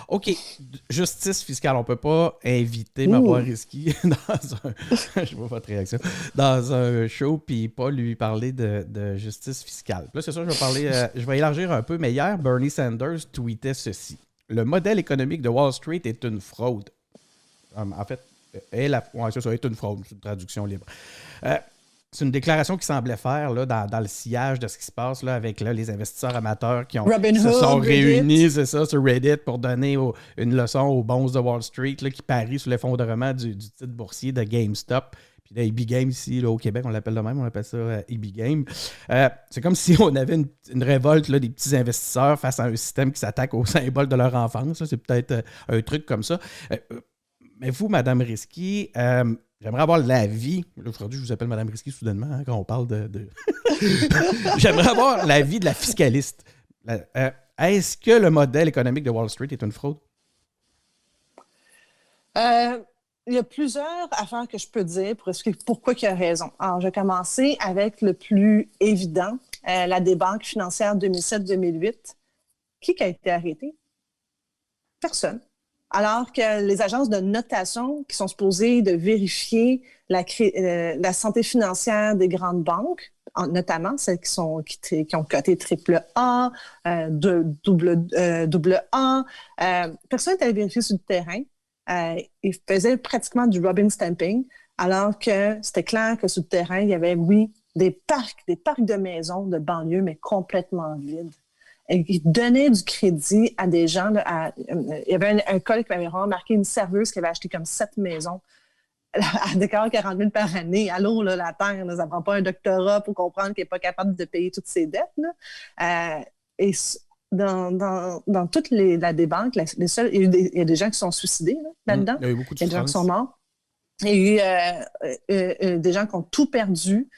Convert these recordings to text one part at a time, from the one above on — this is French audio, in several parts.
OK, justice fiscale. On ne peut pas inviter Marois Risky dans un... je vois votre réaction. Dans un show puis pas lui parler de justice fiscale. Là, c'est sûr, je vais élargir un peu, mais hier, Bernie Sanders tweetait ceci. Le modèle économique de Wall Street est une fraude. En fait, ça est une fraude, c'est une traduction libre. C'est une déclaration qu'il semblait faire là, dans le sillage de ce qui se passe là, avec là, les investisseurs amateurs qui se sont réunis sur Reddit pour donner une leçon aux bonzes de Wall Street là, qui parient sur l'effondrement du titre boursier de GameStop. Puis là, EB Game ici là, au Québec, on l'appelle de même, on appelle ça EB Game. C'est comme si on avait une révolte là, des petits investisseurs face à un système qui s'attaque aux symboles de leur enfance. Là. C'est peut-être un truc comme ça. Mais vous, Madame Risky, j'aimerais avoir l'avis. Aujourd'hui, je vous appelle Madame Risky soudainement hein, quand on parle de... J'aimerais avoir l'avis de la fiscaliste. Est-ce que le modèle économique de Wall Street est une fraude? Il y a plusieurs affaires que je peux dire pour expliquer pourquoi il a raison. Alors, je vais commencer avec le plus évident, la débanque financière 2007-2008. Qui a été arrêté? Personne. Alors que les agences de notation qui sont supposées de vérifier la santé financière des grandes banques, notamment celles qui ont coté AAA, AA, personne n'est allé vérifier sur le terrain. Ils faisaient pratiquement du rubbing stamping, alors que c'était clair que sur le terrain, il y avait, oui, des parcs de maisons de banlieue, mais complètement vides. Il donnait du crédit à des gens. Il y avait un collègue qui m'avait remarqué une serveuse qui avait acheté comme 7 maisons à décor 40 000 par année. Allô, là, la terre, là, ça ne prend pas un doctorat pour comprendre qu'il n'est pas capable de payer toutes ses dettes. Là. Et dans toute la débanque, il y a des gens qui sont suicidés là-dedans. Il y a eu beaucoup de Il y a des gens qui sont morts. Il y a eu des gens qui ont tout perdu.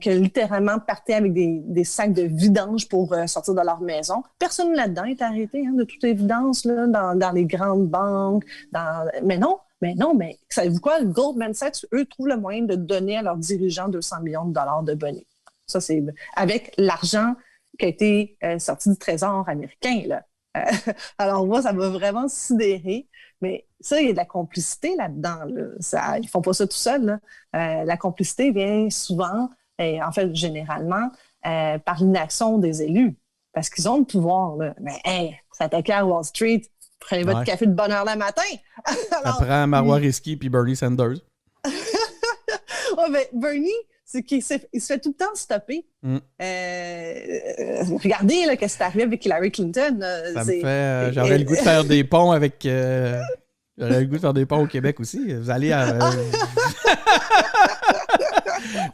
Qui littéralement partaient avec des sacs de vidange pour sortir de leur maison. Personne là-dedans est arrêté, hein, de toute évidence, là, dans les grandes banques. Mais savez-vous quoi? Le Goldman Sachs, eux, trouvent le moyen de donner à leurs dirigeants 200 millions de dollars de bonus. Ça, c'est avec l'argent qui a été sorti du Trésor américain. Là. Alors, moi, ça m'a vraiment sidéré. Mais ça, il y a de la complicité là-dedans. Là. Ils ne font pas ça tout seuls. La complicité vient souvent, et en fait, généralement, par l'inaction des élus. Parce qu'ils ont le pouvoir. Là. Mais s'attaquer à Wall Street, prenez votre café de bonne heure le matin. Alors, ça prend Marois Risky puis Bernie Sanders. Mais Bernie, c'est qu'il se fait tout le temps stopper. Regardez là, qu'est-ce qui est arrivé avec Hillary Clinton. Ça me fait... j'aurais le goût de faire des ponts avec... j'aurais le goût de faire des ponts au Québec aussi. Vous allez à...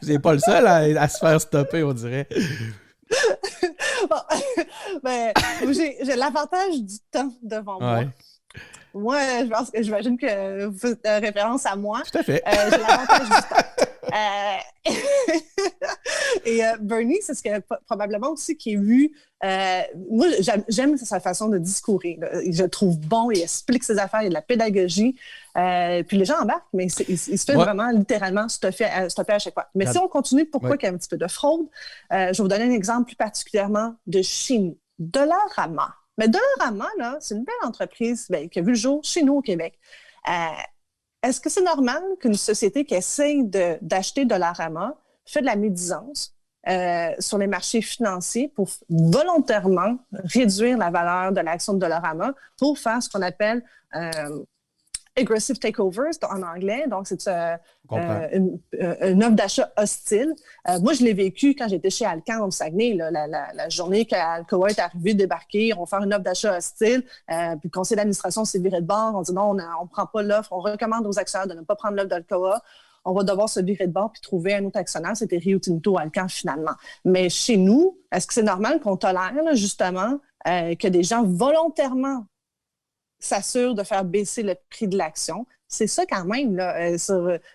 Vous n'êtes pas le seul à se faire stopper, on dirait. J'ai l'avantage du temps devant moi. Moi, j'imagine que vous faites référence à moi. Tout à fait. J'ai l'avantage du temps. Et Bernie, c'est ce que probablement aussi qui est vu. Moi, j'aime sa façon de discourir. Là. Je le trouve bon, il explique ses affaires, il y a de la pédagogie. Puis les gens embarquent, mais il se fait vraiment littéralement stopper à chaque fois. Mais si on continue, pourquoi il y a un petit peu de fraude? Je vais vous donner un exemple plus particulièrement de chez nous. Dollarama. Mais Dollarama, là, c'est une belle entreprise qui a vu le jour chez nous au Québec. Est-ce que c'est normal qu'une société qui essaye d'acheter Dollarama fait de la médisance sur les marchés financiers pour volontairement réduire la valeur de l'action de Dollarama pour faire ce qu'on appelle aggressive takeovers en anglais. Donc, c'est une offre d'achat hostile. Moi, je l'ai vécu quand j'étais chez Alcan au Saguenay. Là, la journée qu'Alcoa est arrivé, débarqué, on va faire une offre d'achat hostile. Puis le conseil d'administration s'est viré de bord. On dit non, on ne prend pas l'offre. On recommande aux actionnaires de ne pas prendre l'offre d'Alcoa. On va devoir se virer de bord puis trouver un autre actionnaire. C'était Rio Tinto Alcan finalement. Mais chez nous, est-ce que c'est normal qu'on tolère là, justement que des gens volontairement s'assurent de faire baisser le prix de l'action? C'est ça quand même, là,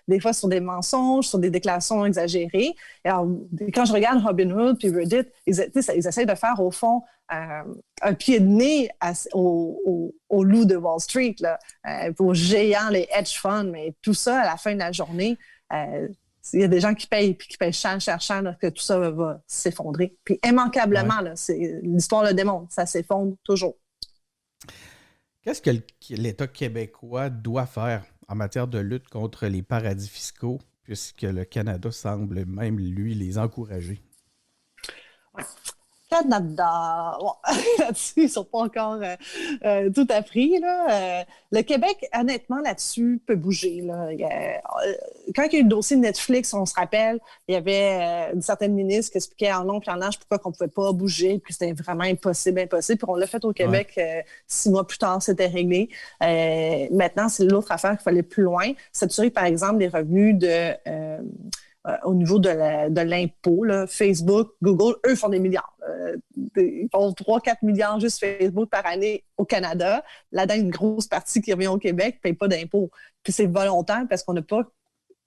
des fois sur des mensonges, sur des déclarations exagérées. Alors, quand je regarde Robinhood puis Reddit, ils essayent de faire au fond un pied de nez au loup de Wall Street, là, aux géants, les hedge funds, mais tout ça, à la fin de la journée, il y a des gens qui payent puis qui payent cher là, que tout ça va s'effondrer. Puis immanquablement, là, l'histoire le démontre, ça s'effondre toujours. Qu'est-ce que l'État québécois doit faire en matière de lutte contre les paradis fiscaux, puisque le Canada semble même, lui, les encourager? Ouais. Canada. Bon, là-dessus, ils ne sont pas encore tout appris. Là. Le Québec, honnêtement, là-dessus, peut bouger. Là. Quand il y a eu le dossier de Netflix, on se rappelle, il y avait une certaine ministre qui expliquait en long et en large pourquoi on ne pouvait pas bouger, puis c'était vraiment impossible. Puis on l'a fait au Québec 6 mois plus tard, c'était réglé. Maintenant, c'est l'autre affaire qu'il fallait plus loin. S'assurer, par exemple, des revenus au niveau de l'impôt. Là. Facebook, Google, eux font des milliards. Ils font 3-4 milliards juste Facebook par année au Canada. Là-dedans, une grosse partie qui revient au Québec ne paye pas d'impôts. Puis c'est volontaire parce qu'on n'a pas,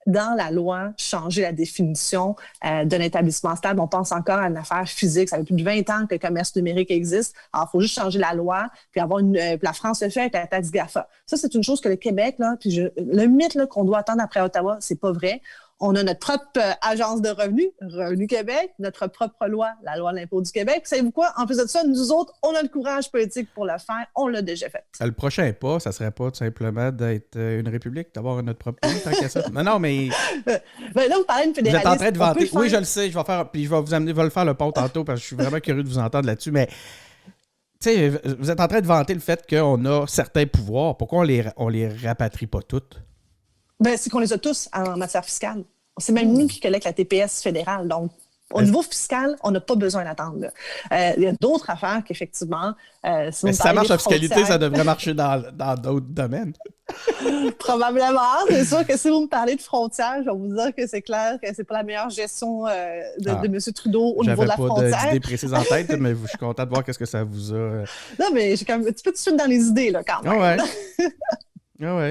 dans la loi, changé la définition d'un établissement stable. On pense encore à une affaire physique. Ça fait plus de 20 ans que le commerce numérique existe. Alors, il faut juste changer la loi, puis avoir la France le fait avec la taxe GAFA. Ça, c'est une chose que le Québec, là, le mythe là, qu'on doit attendre après Ottawa, c'est pas vrai. On a notre propre agence de revenus, Revenu Québec, notre propre loi, la loi de l'impôt du Québec. Puis savez-vous quoi? En plus de ça, nous autres, on a le courage politique pour le faire. On l'a déjà fait. Le prochain pas, ça serait pas tout simplement d'être une république, d'avoir notre propre pays, tant qu'à ça. Non, mais... Ben là, vous parlez de fédéralisme. Vous êtes en train de vanter. Oui, je le sais, je vais faire... Puis je vais vous amener, je vais le faire le pont tantôt, parce que je suis vraiment curieux de vous entendre là-dessus, mais... Tu sais, vous êtes en train de vanter le fait qu'on a certains pouvoirs. Pourquoi on les rapatrie pas toutes? Ben, c'est qu'on les a tous en matière fiscale. C'est même nous qui collecte la TPS fédérale. Donc, au niveau fiscal, on n'a pas besoin d'attendre. Il y a d'autres affaires qu'effectivement... si ça marche en fiscalité, ça devrait marcher dans d'autres domaines. Probablement. C'est sûr que si vous me parlez de frontières, je vais vous dire que c'est clair que c'est pas la meilleure gestion de M. Trudeau au niveau de la frontière. J'avais pas d'idée précise en tête, mais je suis content de voir qu'est-ce que ça vous a... Non, mais j'ai quand même un petit peu de suite dans les idées, là, quand même. Ah ouais. Ah ouais.